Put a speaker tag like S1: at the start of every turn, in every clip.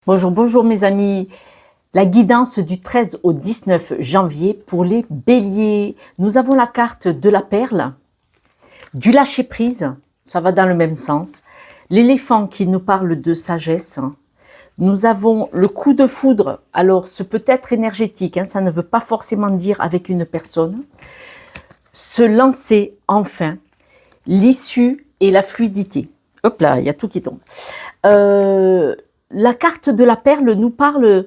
S1: Bonjour, bonjour mes amis. La guidance du 13 au 19 janvier pour les béliers. Nous avons la carte de la perle, du lâcher-prise, ça va dans le même sens. L'éléphant qui nous parle de sagesse. Nous avons le coup de foudre. Alors, ce peut être énergétique, ça ne veut pas forcément dire avec une personne. Se lancer enfin. L'issue et la fluidité. Hop là, il y a tout qui tombe. La carte de la perle nous parle,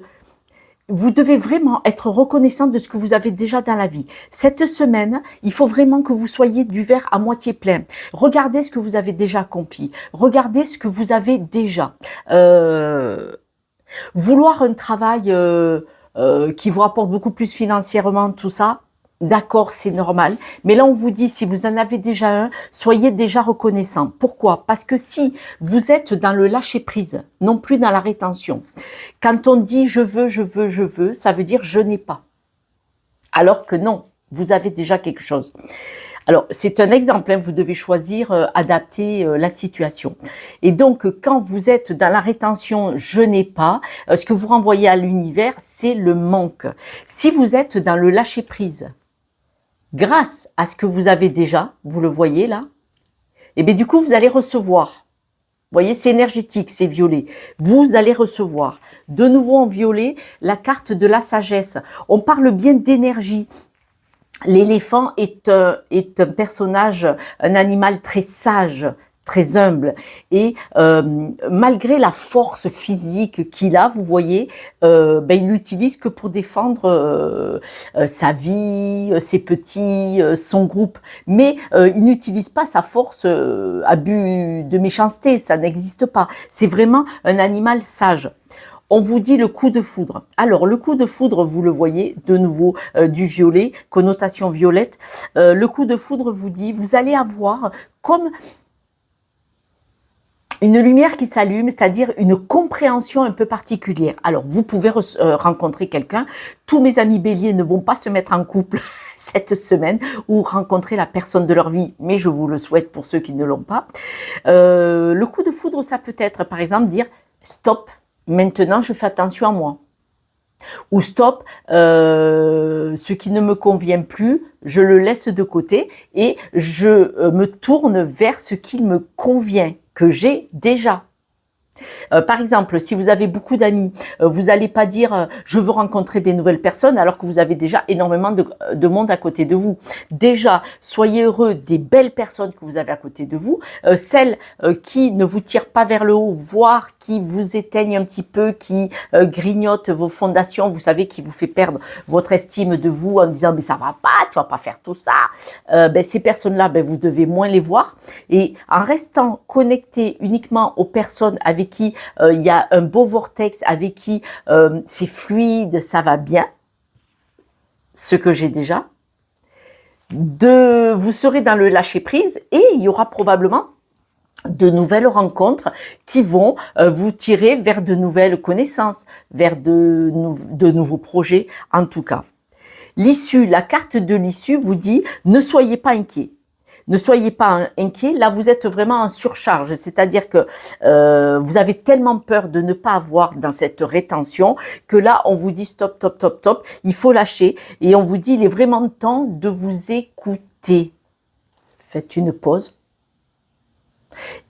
S1: vous devez vraiment être reconnaissant de ce que vous avez déjà dans la vie. Cette semaine, il faut vraiment que vous soyez du verre à moitié plein. Regardez ce que vous avez déjà accompli. Regardez ce que vous avez déjà. Vouloir un travail qui vous rapporte beaucoup plus financièrement, tout ça, d'accord, c'est normal. Mais là, on vous dit, si vous en avez déjà un, soyez déjà reconnaissant. Pourquoi? Parce que si vous êtes dans le lâcher-prise, non plus dans la rétention, quand on dit je veux, je veux, je veux, ça veut dire je n'ai pas. Alors que non, vous avez déjà quelque chose. Alors, c'est un exemple, vous devez choisir, adapter la situation. Et donc, quand vous êtes dans la rétention « je n'ai pas », ce que vous renvoyez à l'univers, c'est le manque. Si vous êtes dans le lâcher-prise, grâce à ce que vous avez déjà, vous le voyez là, et bien du coup, vous allez recevoir. Vous voyez, c'est énergétique, c'est violet. Vous allez recevoir. De nouveau en violet, la carte de la sagesse. On parle bien d'énergie. L'éléphant est un personnage, un animal très sage, très humble. Et malgré la force physique qu'il a, vous voyez, il l'utilise que pour défendre sa vie, ses petits, son groupe. Mais il n'utilise pas sa force à but de méchanceté, ça n'existe pas. C'est vraiment un animal sage. On vous dit le coup de foudre. Alors, le coup de foudre, vous le voyez, de nouveau, du violet, connotation violette. Le coup de foudre vous dit, vous allez avoir comme une lumière qui s'allume, c'est-à-dire une compréhension un peu particulière. Alors, vous pouvez rencontrer quelqu'un. Tous mes amis béliers ne vont pas se mettre en couple cette semaine ou rencontrer la personne de leur vie, mais je vous le souhaite pour ceux qui ne l'ont pas. Le coup de foudre, ça peut être, par exemple, dire « stop ». Maintenant, je fais attention à moi. Ou stop, ce qui ne me convient plus, je le laisse de côté et je me tourne vers ce qui me convient, que j'ai déjà. Par exemple, si vous avez beaucoup d'amis, vous n'allez pas dire je veux rencontrer des nouvelles personnes alors que vous avez déjà énormément de monde à côté de vous. Déjà, soyez heureux des belles personnes que vous avez à côté de vous, celles qui ne vous tirent pas vers le haut, voire qui vous éteignent un petit peu, qui grignotent vos fondations, vous savez, qui vous fait perdre votre estime de vous en disant mais ça va pas, tu vas pas faire tout ça. Ces personnes-là, vous devez moins les voir et en restant connecté uniquement aux personnes avec qui il y a un beau vortex, avec qui c'est fluide, ça va bien, ce que j'ai déjà, vous serez dans le lâcher-prise et il y aura probablement de nouvelles rencontres qui vont vous tirer vers de nouvelles connaissances, vers de nouveaux projets en tout cas. L'issue, la carte de l'issue vous dit ne soyez pas inquiets. Ne soyez pas inquiets, là vous êtes vraiment en surcharge, c'est-à-dire que vous avez tellement peur de ne pas avoir dans cette rétention que là on vous dit stop, stop, stop, stop, il faut lâcher et on vous dit il est vraiment temps de vous écouter. Faites une pause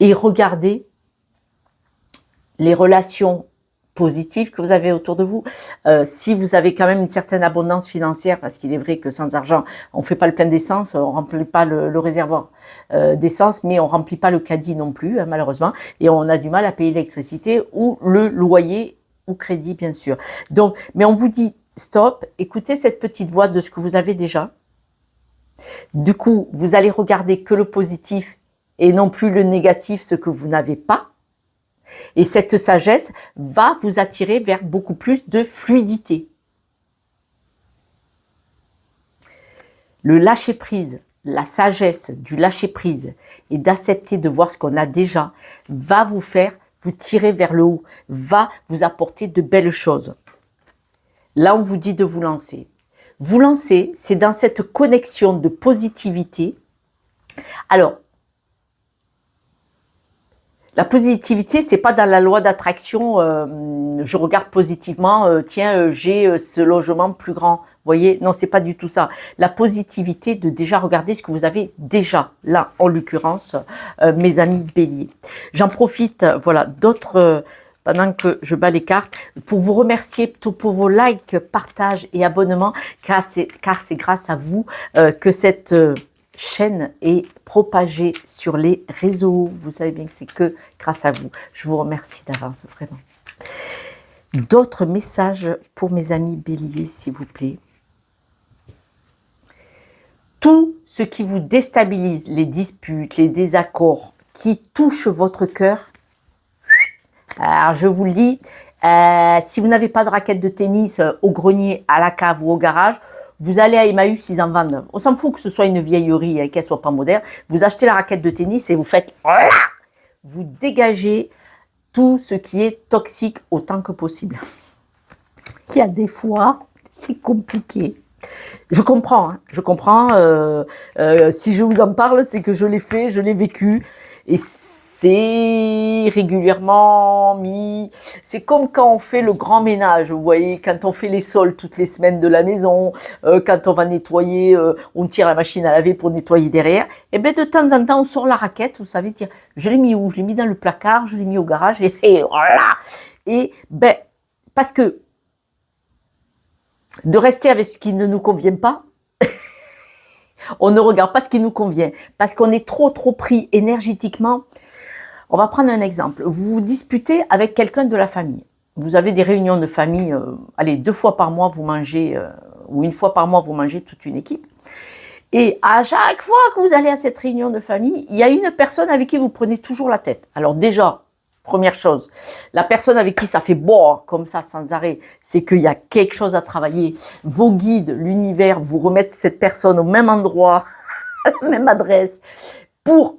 S1: et regardez les relations positives que vous avez autour de vous. Si vous avez quand même une certaine abondance financière, parce qu'il est vrai que sans argent, on fait pas le plein d'essence, on remplit pas le réservoir d'essence, mais on remplit pas le caddie non plus, malheureusement, et on a du mal à payer l'électricité ou le loyer ou crédit, bien sûr. Donc, mais on vous dit, stop, écoutez cette petite voix de ce que vous avez déjà. Du coup, vous allez regarder que le positif et non plus le négatif, ce que vous n'avez pas. Et cette sagesse va vous attirer vers beaucoup plus de fluidité. Le lâcher-prise, la sagesse du lâcher-prise et d'accepter de voir ce qu'on a déjà va vous faire vous tirer vers le haut, va vous apporter de belles choses. Là, on vous dit de vous lancer. Vous lancer, c'est dans cette connexion de positivité. Alors, La positivité, c'est pas dans la loi d'attraction, je regarde positivement, tiens, j'ai ce logement plus grand. Vous voyez, non, c'est pas du tout ça. La positivité de déjà regarder ce que vous avez déjà, là, en l'occurrence, mes amis béliers. J'en profite, voilà, d'autres, pendant que je bats les cartes, pour vous remercier pour vos likes, partages et abonnements, car c'est grâce à vous que cette chaîne est propagée sur les réseaux. Vous savez bien que c'est que grâce à vous. Je vous remercie d'avance, vraiment. D'autres messages pour mes amis béliers, s'il vous plaît. Tout ce qui vous déstabilise, les disputes, les désaccords, qui touchent votre cœur, alors je vous le dis, si vous n'avez pas de raquette de tennis au grenier, à la cave ou au garage, vous allez à Emmaüs, ils en vendent. On s'en fout que ce soit une vieillerie et qu'elle soit pas moderne. Vous achetez la raquette de tennis et vous faites... Voilà, vous dégagez tout ce qui est toxique autant que possible. Il y a des fois, c'est compliqué. Je comprends, hein, je comprends. Si je vous en parle, c'est que je l'ai fait, je l'ai vécu. Et c'est régulièrement mis... C'est comme quand on fait le grand ménage, vous voyez, quand on fait les sols toutes les semaines de la maison, quand on va nettoyer, on tire la machine à laver pour nettoyer derrière. Et bien de temps en temps, on sort la raquette, vous savez, dire, je l'ai mis où? Je l'ai mis dans le placard, je l'ai mis au garage, et voilà. Et ben, parce que de rester avec ce qui ne nous convient pas, on ne regarde pas ce qui nous convient, parce qu'on est trop pris énergétiquement. On va prendre un exemple. Vous vous disputez avec quelqu'un de la famille. Vous avez des réunions de famille, allez, 2 fois par mois, vous mangez, ou 1 fois par mois, vous mangez toute une équipe. Et à chaque fois que vous allez à cette réunion de famille, il y a une personne avec qui vous prenez toujours la tête. Alors déjà, première chose, la personne avec qui ça fait boire comme ça sans arrêt, c'est qu'il y a quelque chose à travailler. Vos guides, l'univers, vous remettent cette personne au même endroit, à la même adresse, pour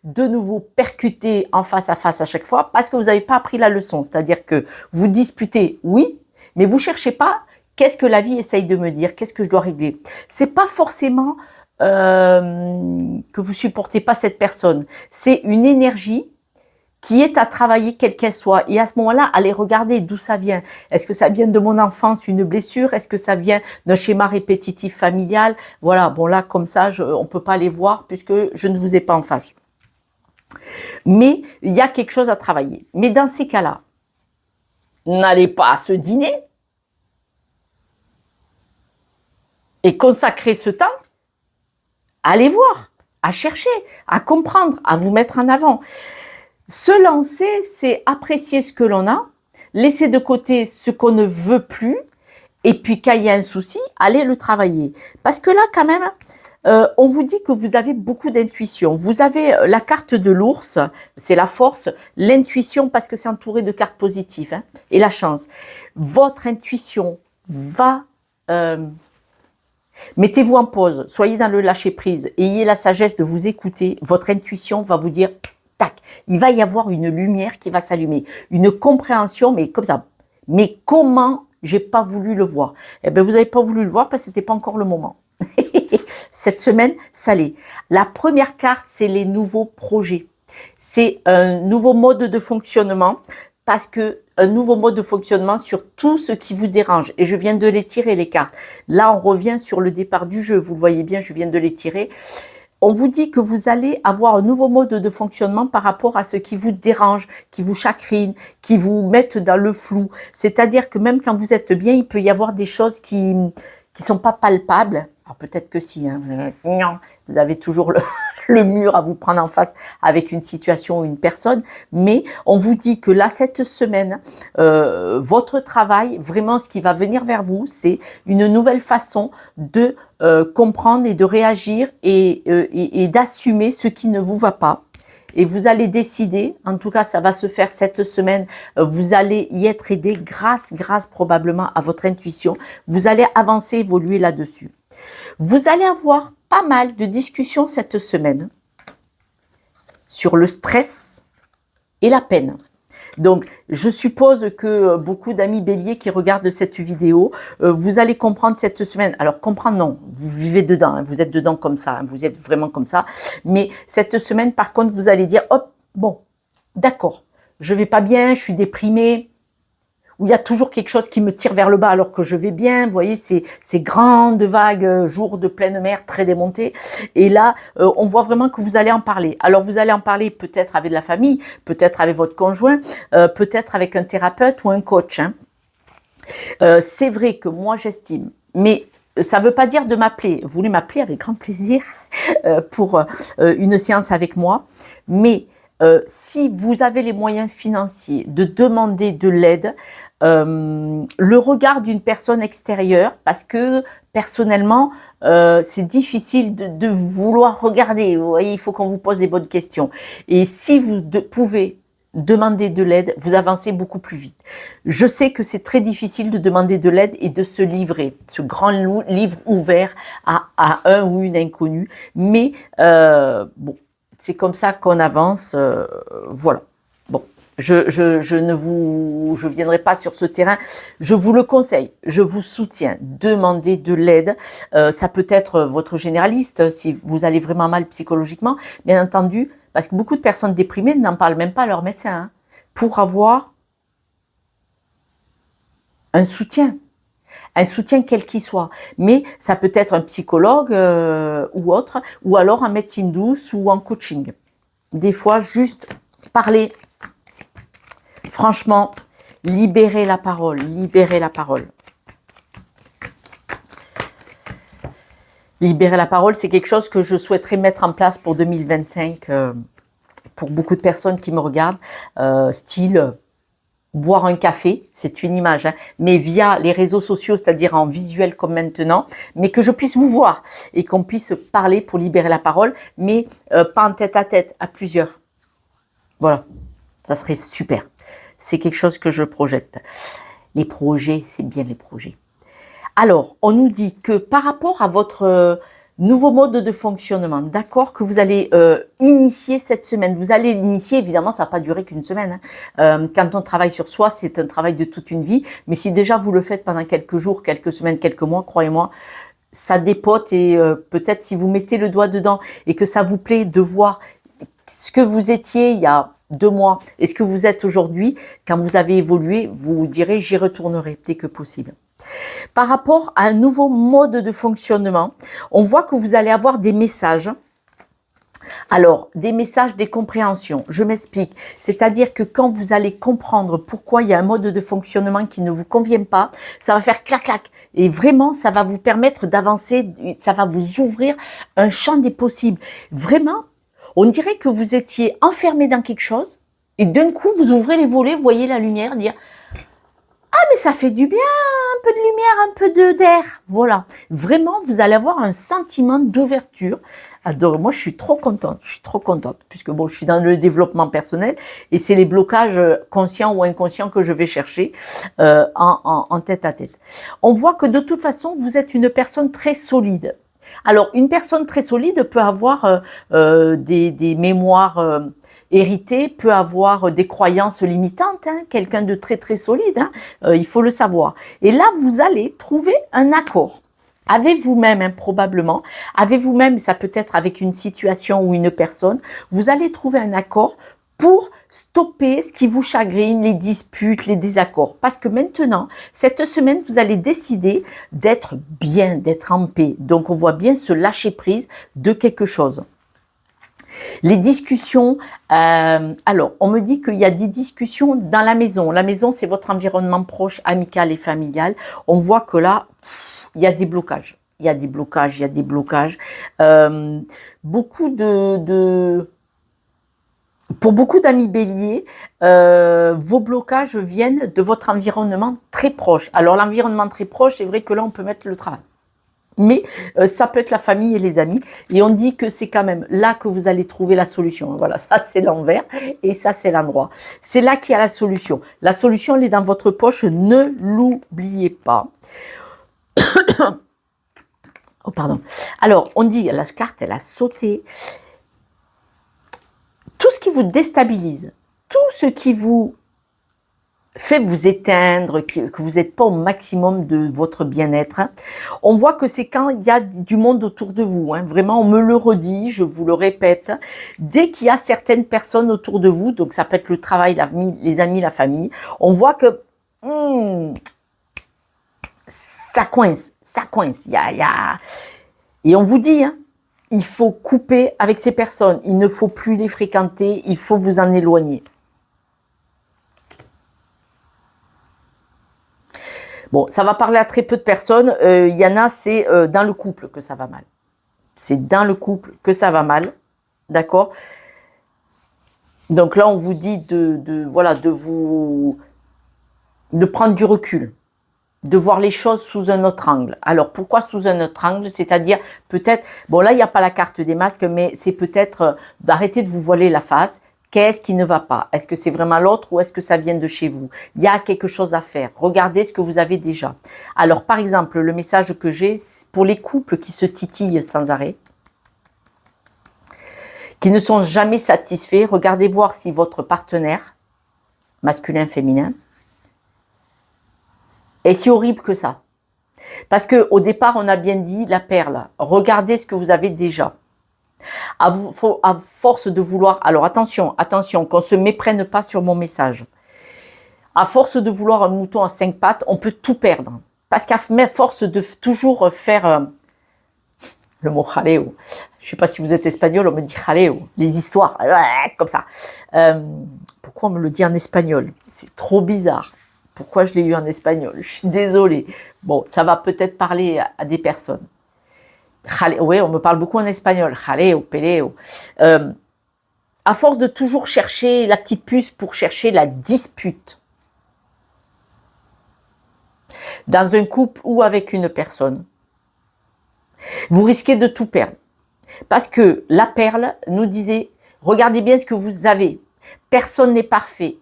S1: de nouveau percuter en face à chaque fois, parce que vous n'avez pas appris la leçon. C'est-à-dire que vous disputez, oui, mais vous cherchez pas qu'est-ce que la vie essaye de me dire, qu'est-ce que je dois régler. C'est pas forcément que vous supportez pas cette personne. C'est une énergie qui est à travailler quelle qu'elle soit. Et à ce moment-là, allez regarder d'où ça vient. Est-ce que ça vient de mon enfance, une blessure? Est-ce que ça vient d'un schéma répétitif familial? Voilà, bon là, comme ça, on peut pas les voir puisque je ne vous ai pas en face. Mais il y a quelque chose à travailler. Mais dans ces cas-là, n'allez pas à ce dîner et consacrez ce temps à aller voir, à chercher, à comprendre, à vous mettre en avant. Se lancer, c'est apprécier ce que l'on a, laisser de côté ce qu'on ne veut plus, et puis quand il y a un souci, aller le travailler. Parce que là, quand même, on vous dit que vous avez beaucoup d'intuition. Vous avez la carte de l'ours, c'est la force, l'intuition parce que c'est entouré de cartes positives, hein, et la chance. Votre intuition va... mettez-vous en pause, soyez dans le lâcher-prise, ayez la sagesse de vous écouter. Votre intuition va vous dire... Tac, il va y avoir une lumière qui va s'allumer, une compréhension, mais comme ça. Mais comment j'ai pas voulu le voir? Eh bien, vous n'avez pas voulu le voir parce que c'était pas encore le moment. Cette semaine, ça l'est. La première carte, c'est les nouveaux projets. C'est un nouveau mode de fonctionnement parce que un nouveau mode de fonctionnement sur tout ce qui vous dérange. Et je viens de les tirer, les cartes. Là, on revient sur le départ du jeu. Vous le voyez bien, je viens de les tirer. On vous dit que vous allez avoir un nouveau mode de fonctionnement par rapport à ce qui vous dérange, qui vous chagrine, qui vous mettent dans le flou. C'est-à-dire que même quand vous êtes bien, il peut y avoir des choses qui sont pas palpables. Alors peut-être que si, hein, vous avez toujours le mur à vous prendre en face avec une situation ou une personne, mais on vous dit que là, cette semaine, votre travail, vraiment ce qui va venir vers vous, c'est une nouvelle façon de comprendre et de réagir et d'assumer ce qui ne vous va pas. Et vous allez décider, en tout cas ça va se faire cette semaine, vous allez y être aidé grâce probablement à votre intuition, vous allez avancer, évoluer là-dessus. Vous allez avoir pas mal de discussions cette semaine sur le stress et la peine. Donc, je suppose que beaucoup d'amis béliers qui regardent cette vidéo, vous allez comprendre cette semaine. Alors, comprendre, non, vous vivez dedans, hein, vous êtes dedans comme ça, hein, vous êtes vraiment comme ça. Mais cette semaine, par contre, vous allez dire, hop, bon, d'accord, je vais pas bien, je suis déprimée, où il y a toujours quelque chose qui me tire vers le bas alors que je vais bien. Vous voyez, ces grandes vagues, jours de pleine mer très démontées. Et là, on voit vraiment que vous allez en parler. Alors, vous allez en parler peut-être avec la famille, peut-être avec votre conjoint, peut-être avec un thérapeute ou un coach. Hein. C'est vrai que moi, j'estime, mais ça ne veut pas dire de m'appeler. Vous voulez m'appeler avec grand plaisir pour une séance avec moi. Mais si vous avez les moyens financiers de demander de l'aide, le regard d'une personne extérieure, parce que personnellement, c'est difficile de vouloir regarder. Vous voyez, il faut qu'on vous pose des bonnes questions. Et si vous pouvez demander de l'aide, vous avancez beaucoup plus vite. Je sais que c'est très difficile de demander de l'aide et de se livrer, ce grand livre ouvert à un ou une inconnue, mais bon, c'est comme ça qu'on avance, voilà. Bon, je viendrai pas sur ce terrain, je vous le conseille, je vous soutiens, demandez de l'aide, ça peut être votre généraliste si vous allez vraiment mal psychologiquement, bien entendu, parce que beaucoup de personnes déprimées n'en parlent même pas à leur médecin, hein, pour avoir un soutien quel qu'il soit. Mais ça peut être un psychologue ou autre, ou alors en médecine douce ou en coaching. Des fois, juste parler, franchement, libérer la parole, libérer la parole. Libérer la parole, c'est quelque chose que je souhaiterais mettre en place pour 2025, pour beaucoup de personnes qui me regardent, style boire un café, c'est une image, hein, mais via les réseaux sociaux, c'est-à-dire en visuel comme maintenant, mais que je puisse vous voir et qu'on puisse parler pour libérer la parole, mais pas en tête, à plusieurs. Voilà, ça serait super. C'est quelque chose que je projette. Les projets, c'est bien les projets. Alors, on nous dit que par rapport à votre nouveau mode de fonctionnement, d'accord, que vous allez initier cette semaine. Vous allez l'initier, évidemment, ça va pas durer qu'une semaine. Hein. Quand on travaille sur soi, c'est un travail de toute une vie. Mais si déjà vous le faites pendant quelques jours, quelques semaines, quelques mois, croyez-moi, ça dépote et peut-être si vous mettez le doigt dedans et que ça vous plaît de voir ce que vous étiez il y a 2 mois et ce que vous êtes aujourd'hui, quand vous avez évolué, vous direz j'y retournerai dès que possible. Par rapport à un nouveau mode de fonctionnement, on voit que vous allez avoir des messages. Alors, des messages, des compréhensions. Je m'explique. C'est-à-dire que quand vous allez comprendre pourquoi il y a un mode de fonctionnement qui ne vous convient pas, ça va faire clac-clac. Et vraiment, ça va vous permettre d'avancer, ça va vous ouvrir un champ des possibles. Vraiment, on dirait que vous étiez enfermé dans quelque chose et d'un coup, vous ouvrez les volets, vous voyez la lumière, dire « Ah, mais ça fait du bien, un peu de lumière, un peu d'air. » Voilà. Vraiment, vous allez avoir un sentiment d'ouverture. Alors, moi, je suis trop contente, puisque bon, je suis dans le développement personnel et c'est les blocages conscients ou inconscients que je vais chercher en tête à tête. On voit que de toute façon, vous êtes une personne très solide. Alors, une personne très solide peut avoir des mémoires héritées, peut avoir des croyances limitantes, hein, quelqu'un de très très solide, hein, il faut le savoir. Et là, vous allez trouver un accord avec vous-même, hein, probablement, avec vous-même, ça peut être avec une situation ou une personne, vous allez trouver un accord pour stopper ce qui vous chagrine, les disputes, les désaccords. Parce que maintenant, cette semaine, vous allez décider d'être bien, d'être en paix. Donc, on voit bien se lâcher prise de quelque chose. Les discussions, alors, on me dit qu'il y a des discussions dans la maison. La maison, c'est votre environnement proche, amical et familial. On voit que là, il y a des blocages. Il y a des blocages. Pour beaucoup d'amis béliers, vos blocages viennent de votre environnement très proche. Alors, l'environnement très proche, c'est vrai que là, on peut mettre le travail. Mais ça peut être la famille et les amis. Et on dit que c'est quand même là que vous allez trouver la solution. Voilà, ça c'est l'envers et ça c'est l'endroit. C'est là qu'il y a la solution. La solution, elle est dans votre poche. Ne l'oubliez pas. Oh, pardon. Alors, on dit, la carte, elle a sauté. Tout ce qui vous déstabilise, tout ce qui vous fait vous éteindre, que vous n'êtes pas au maximum de votre bien-être. On voit que c'est quand il y a du monde autour de vous. Vraiment, on me le redit, je vous le répète. Dès qu'il y a certaines personnes autour de vous, donc ça peut être le travail, les amis, la famille, on voit que ça coince, ça coince. Et on vous dit, il faut couper avec ces personnes. Il ne faut plus les fréquenter, il faut vous en éloigner. Bon, ça va parler à très peu de personnes. Il y en a, c'est dans le couple que ça va mal. C'est dans le couple que ça va mal. D'accord? Donc là, on vous dit de prendre du recul, de voir les choses sous un autre angle. Alors, pourquoi sous un autre angle? C'est-à-dire, peut-être, bon là, il n'y a pas la carte des masques, mais c'est peut-être d'arrêter de vous voiler la face. Qu'est-ce qui ne va pas? Est-ce que c'est vraiment l'autre ou est-ce que ça vient de chez vous? Il y a quelque chose à faire. Regardez ce que vous avez déjà. Alors, par exemple, le message que j'ai pour les couples qui se titillent sans arrêt, qui ne sont jamais satisfaits, regardez voir si votre partenaire, masculin, féminin, est si horrible que ça. Parce qu'au départ, on a bien dit la perle. Regardez ce que vous avez déjà. À force de vouloir, alors attention, qu'on ne se méprenne pas sur mon message. À force de vouloir un mouton à 5 pattes, on peut tout perdre. Parce qu'à force de toujours faire le mot jaleo, je ne sais pas si vous êtes espagnol, on me dit jaleo, les histoires, comme ça. Pourquoi on me le dit en espagnol? C'est trop bizarre. Pourquoi je l'ai eu en espagnol? Je suis désolée. Bon, ça va peut-être parler à des personnes. Oui, on me parle beaucoup en espagnol. Jaleo, peleo. À force de toujours chercher la petite puce pour chercher la dispute dans un couple ou avec une personne, vous risquez de tout perdre. Parce que la perle nous disait, regardez bien ce que vous avez. Personne n'est parfait.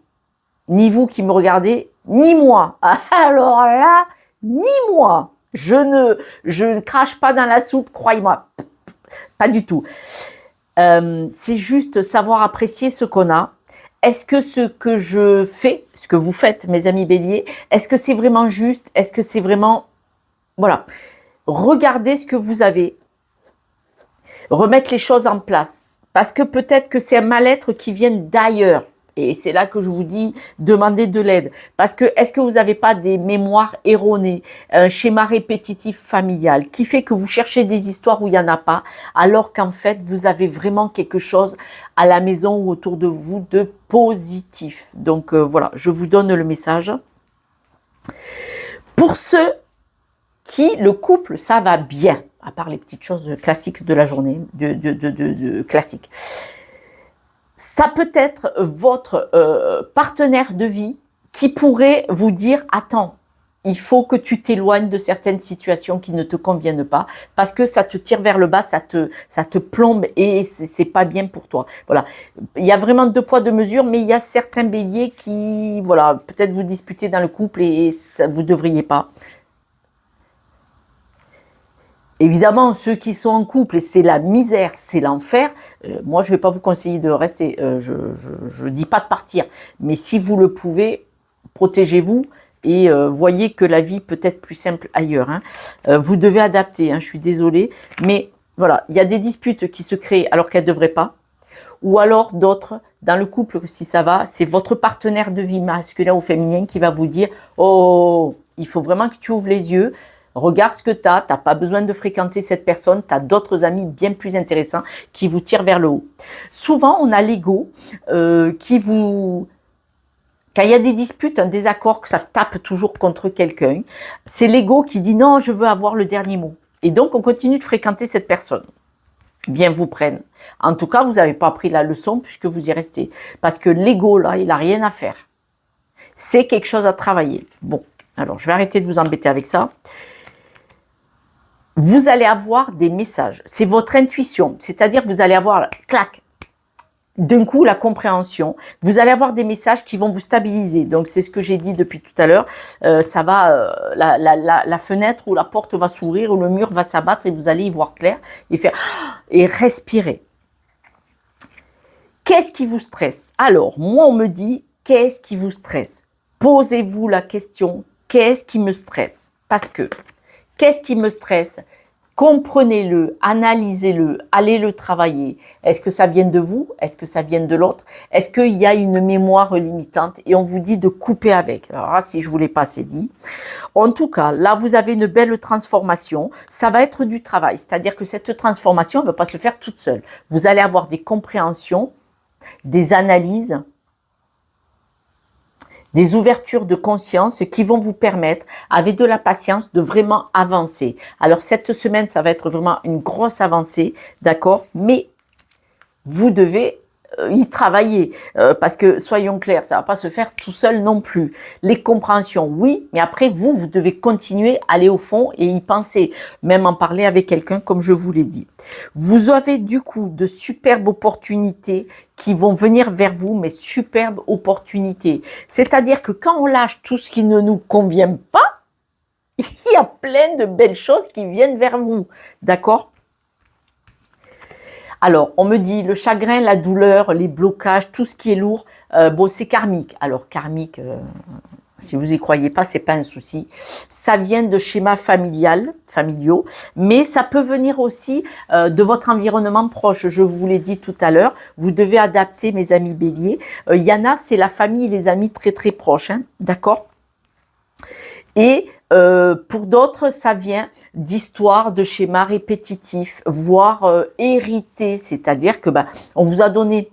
S1: Ni vous qui me regardez, ni moi. Alors là, ni moi. Je ne crache pas dans la soupe, croyez-moi. Pas du tout. C'est juste savoir apprécier ce qu'on a. Est-ce que ce que je fais, ce que vous faites, mes amis béliers, est-ce que c'est vraiment juste? Est-ce que c'est vraiment... Voilà. Regardez ce que vous avez. Remettre les choses en place. Parce que peut-être que c'est un mal-être qui vient d'ailleurs. Et c'est là que je vous dis, demandez de l'aide. Parce que, est-ce que vous n'avez pas des mémoires erronées, un schéma répétitif familial qui fait que vous cherchez des histoires où il n'y en a pas, alors qu'en fait, vous avez vraiment quelque chose à la maison ou autour de vous de positif. Donc voilà, je vous donne le message. Pour ceux qui, le couple, ça va bien, à part les petites choses classiques de la journée, classiques. Ça peut être votre partenaire de vie qui pourrait vous dire « Attends, il faut que tu t'éloignes de certaines situations qui ne te conviennent pas parce que ça te tire vers le bas, ça te plombe et c'est pas bien pour toi. » Voilà. Il y a vraiment 2 poids 2 mesures, mais il y a certains béliers qui, voilà, peut-être vous disputez dans le couple et ça, vous devriez pas. Évidemment, ceux qui sont en couple, et c'est la misère, c'est l'enfer, moi je ne vais pas vous conseiller de rester, je ne dis pas de partir, mais si vous le pouvez, protégez-vous et voyez que la vie peut être plus simple ailleurs. Vous devez adapter, je suis désolée, mais voilà, il y a des disputes qui se créent alors qu'elles ne devraient pas, ou alors d'autres, dans le couple, si ça va, c'est votre partenaire de vie masculin ou féminin qui va vous dire « Oh, il faut vraiment que tu ouvres les yeux ». Regarde ce que tu n'as pas besoin de fréquenter cette personne, tu as d'autres amis bien plus intéressants qui vous tirent vers le haut. Souvent, on a l'ego qui vous... Quand il y a des disputes, un désaccord, que ça tape toujours contre quelqu'un, c'est l'ego qui dit non, je veux avoir le dernier mot. Et donc, on continue de fréquenter cette personne. Bien vous prenne. En tout cas, vous n'avez pas appris la leçon puisque vous y restez. Parce que l'ego, là, il n'a rien à faire. C'est quelque chose à travailler. Bon, alors, je vais arrêter de vous embêter avec ça. Vous allez avoir des messages. C'est votre intuition. C'est-à-dire, vous allez avoir, clac, d'un coup, la compréhension. Vous allez avoir des messages qui vont vous stabiliser. Donc, c'est ce que j'ai dit depuis tout à l'heure. Ça va, la fenêtre ou la porte va s'ouvrir ou le mur va s'abattre et vous allez y voir clair et faire, et respirer. Qu'est-ce qui vous stresse? Alors, moi, on me dit, qu'est-ce qui vous stresse? Posez-vous la question, qu'est-ce qui me stresse? Parce que, qu'est-ce qui me stresse? Comprenez-le, analysez-le, allez le travailler. Est-ce que ça vient de vous? Est-ce que ça vient de l'autre? Est-ce qu'il y a une mémoire limitante? Et on vous dit de couper avec. Alors là, si je vous l'ai pas assez dit. En tout cas, là, vous avez une belle transformation. Ça va être du travail. C'est-à-dire que cette transformation ne va pas se faire toute seule. Vous allez avoir des compréhensions, des analyses, des ouvertures de conscience qui vont vous permettre, avec de la patience, de vraiment avancer. Alors, cette semaine, ça va être vraiment une grosse avancée, d'accord? Mais vous devez y travailler, parce que, soyons clairs, ça va pas se faire tout seul non plus. Les compréhensions, oui, mais après, vous devez continuer à aller au fond et y penser, même en parler avec quelqu'un, comme je vous l'ai dit. Vous avez du coup de superbes opportunités qui vont venir vers vous, mais superbes opportunités. C'est-à-dire que quand on lâche tout ce qui ne nous convient pas, il y a plein de belles choses qui viennent vers vous, d'accord? Alors, on me dit le chagrin, la douleur, les blocages, tout ce qui est lourd, bon, c'est karmique. Alors, karmique, si vous y croyez pas, c'est pas un souci. Ça vient de schémas familiaux, mais ça peut venir aussi de votre environnement proche. Je vous l'ai dit tout à l'heure, vous devez adapter, mes amis béliers. Yana, c'est la famille et les amis très très proches, hein, d'accord? Et pour d'autres, ça vient d'histoires, de schémas répétitifs, voire hérités. C'est-à-dire que on vous a donné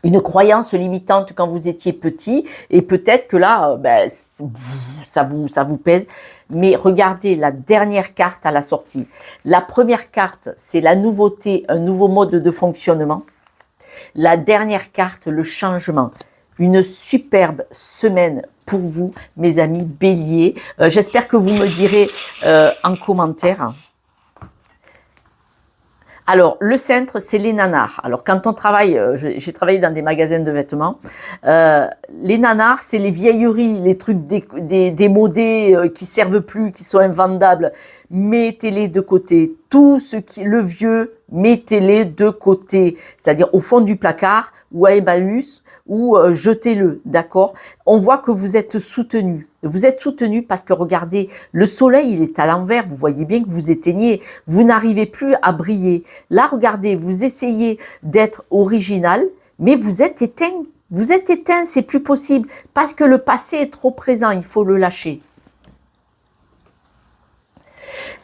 S1: une croyance limitante quand vous étiez petit, et peut-être que là, ça vous pèse. Mais regardez la dernière carte à la sortie. La première carte, c'est la nouveauté, un nouveau mode de fonctionnement. La dernière carte, le changement. Une superbe semaine pour vous, mes amis béliers. J'espère que vous me direz en commentaire. Alors, le cintre, c'est les nanars. Alors, quand on travaille, j'ai travaillé dans des magasins de vêtements, les nanars, c'est les vieilleries, les trucs démodés qui servent plus, qui sont invendables. Mettez-les de côté. Tout ce qui, le vieux, mettez-les de côté. C'est-à-dire au fond du placard ou à Emmaüs, ou jetez-le, d'accord? On voit que vous êtes soutenu. Vous êtes soutenu parce que regardez, le soleil, il est à l'envers. Vous voyez bien que vous éteignez. Vous n'arrivez plus à briller. Là, regardez, vous essayez d'être original, mais vous êtes éteint. Vous êtes éteint, c'est plus possible parce que le passé est trop présent. Il faut le lâcher.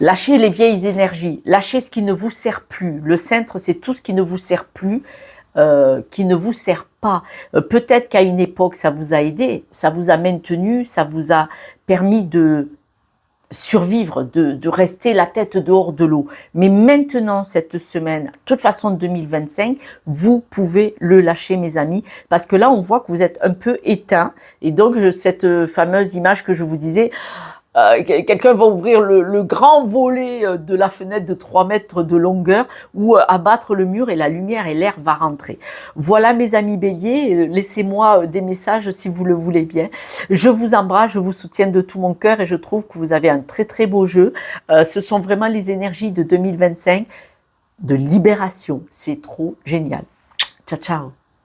S1: Lâchez les vieilles énergies. Lâchez ce qui ne vous sert plus. Le cintre, c'est tout ce qui ne vous sert plus. Qui ne vous sert pas. Peut-être qu'à une époque, ça vous a aidé, ça vous a maintenu, ça vous a permis de survivre, de rester la tête dehors de l'eau. Mais maintenant, cette semaine, de toute façon 2025, vous pouvez le lâcher, mes amis, parce que là, on voit que vous êtes un peu éteint. Et donc, cette fameuse image que je vous disais, quelqu'un va ouvrir le grand volet de la fenêtre de 3 mètres de longueur ou abattre le mur et la lumière et l'air va rentrer. Voilà, mes amis béliers, laissez-moi des messages si vous le voulez bien. Je vous embrasse, je vous soutiens de tout mon cœur et je trouve que vous avez un très très beau jeu. Ce sont vraiment les énergies de 2025 de libération. C'est trop génial. Ciao, ciao.